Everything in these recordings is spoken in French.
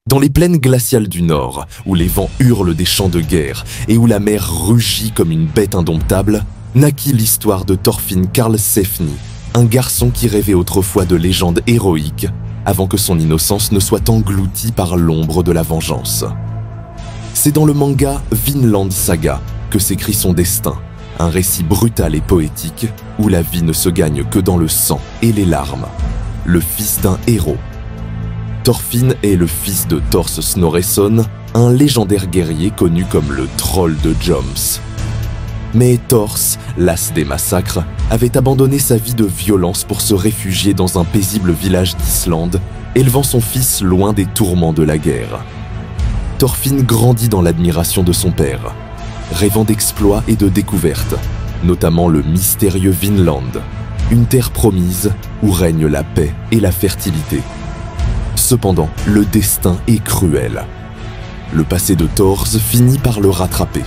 Dans les plaines glaciales du Nord, où les vents hurlent des chants de guerre et où la mer rugit comme une bête indomptable, naquit l'histoire de Thorfinn Karlsefni, un garçon qui rêvait autrefois de légendes héroïques avant que son innocence ne soit engloutie par l'ombre de la vengeance. C'est dans le manga Vinland Saga que s'écrit son destin, un récit brutal et poétique où la vie ne se gagne que dans le sang et les larmes. Le fils d'un héros. Thorfinn est le fils de Thor Snorresson, un légendaire guerrier connu comme le troll de Joms. Mais Thor, las des massacres, avait abandonné sa vie de violence pour se réfugier dans un paisible village d'Islande, élevant son fils loin des tourments de la guerre. Thorfinn grandit dans l'admiration de son père, rêvant d'exploits et de découvertes, notamment le mystérieux Vinland, une terre promise où règne la paix et la fertilité. Cependant, le destin est cruel. Le passé de Thors finit par le rattraper.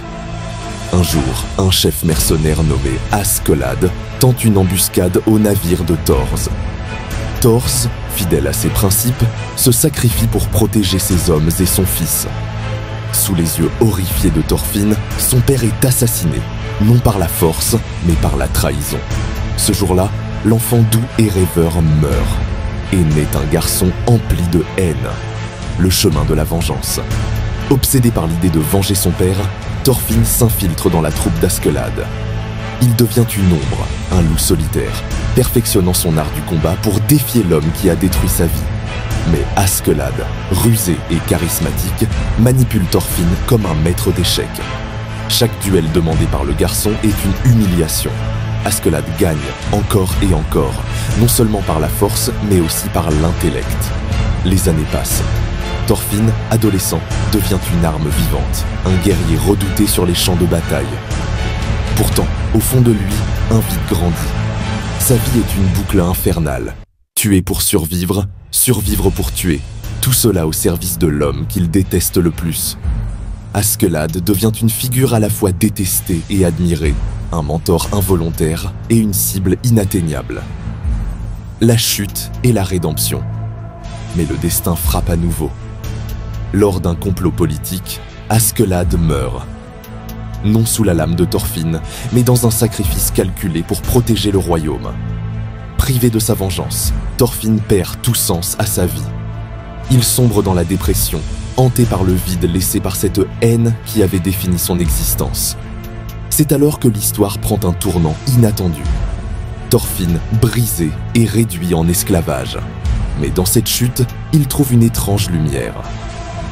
Un jour, un chef mercenaire nommé Askeladd tente une embuscade au navire de Thors. Thors, fidèle à ses principes, se sacrifie pour protéger ses hommes et son fils. Sous les yeux horrifiés de Thorfinn, son père est assassiné, non par la force, mais par la trahison. Ce jour-là, l'enfant doux et rêveur meurt. Et naît un garçon empli de haine, le chemin de la vengeance. Obsédé par l'idée de venger son père, Thorfinn s'infiltre dans la troupe d'Askeladd. Il devient une ombre, un loup solitaire, perfectionnant son art du combat pour défier l'homme qui a détruit sa vie. Mais Askeladd, rusé et charismatique, manipule Thorfinn comme un maître d'échecs. Chaque duel demandé par le garçon est une humiliation. Askeladd gagne encore et encore, non seulement par la force, mais aussi par l'intellect. Les années passent. Thorfinn, adolescent, devient une arme vivante, un guerrier redouté sur les champs de bataille. Pourtant, au fond de lui, un vide grandit. Sa vie est une boucle infernale. Tuer pour survivre, survivre pour tuer, tout cela au service de l'homme qu'il déteste le plus. Askeladd devient une figure à la fois détestée et admirée, un mentor involontaire et une cible inatteignable. La chute et la rédemption. Mais le destin frappe à nouveau. Lors d'un complot politique, Askeladd meurt. Non sous la lame de Thorfinn, mais dans un sacrifice calculé pour protéger le royaume. Privé de sa vengeance, Thorfinn perd tout sens à sa vie. Il sombre dans la dépression, hanté par le vide laissé par cette haine qui avait défini son existence. C'est alors que l'histoire prend un tournant inattendu. Thorfinn, brisé et réduit en esclavage. Mais dans cette chute, il trouve une étrange lumière.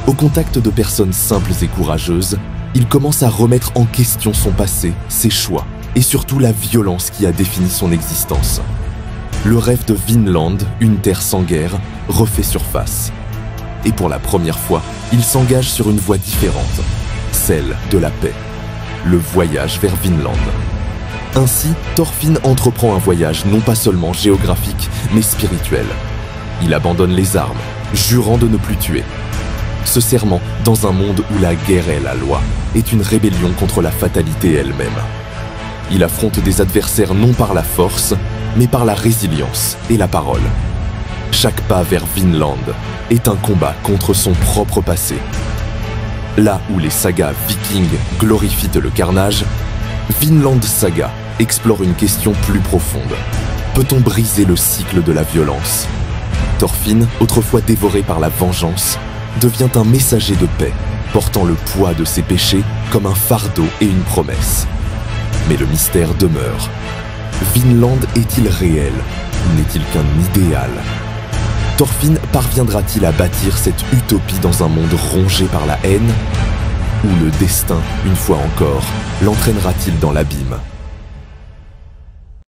Au contact de personnes simples et courageuses, il commence à remettre en question son passé, ses choix, et surtout la violence qui a défini son existence. Le rêve de Vinland, une terre sans guerre, refait surface. Et pour la première fois, il s'engage sur une voie différente, celle de la paix. Le voyage vers Vinland. Ainsi, Thorfinn entreprend un voyage non pas seulement géographique, mais spirituel. Il abandonne les armes, jurant de ne plus tuer. Ce serment, dans un monde où la guerre est la loi, est une rébellion contre la fatalité elle-même. Il affronte des adversaires non par la force, mais par la résilience et la parole. Chaque pas vers Vinland est un combat contre son propre passé. Là où les sagas vikings glorifient le carnage, Vinland Saga explore une question plus profonde. Peut-on briser le cycle de la violence? Thorfinn, autrefois dévoré par la vengeance, devient un messager de paix, portant le poids de ses péchés comme un fardeau et une promesse. Mais le mystère demeure. Vinland est-il réel ou n'est-il qu'un idéal? Thorfinn parviendra-t-il à bâtir cette utopie dans un monde rongé par la haine? Ou le destin, une fois encore, l'entraînera-t-il dans l'abîme?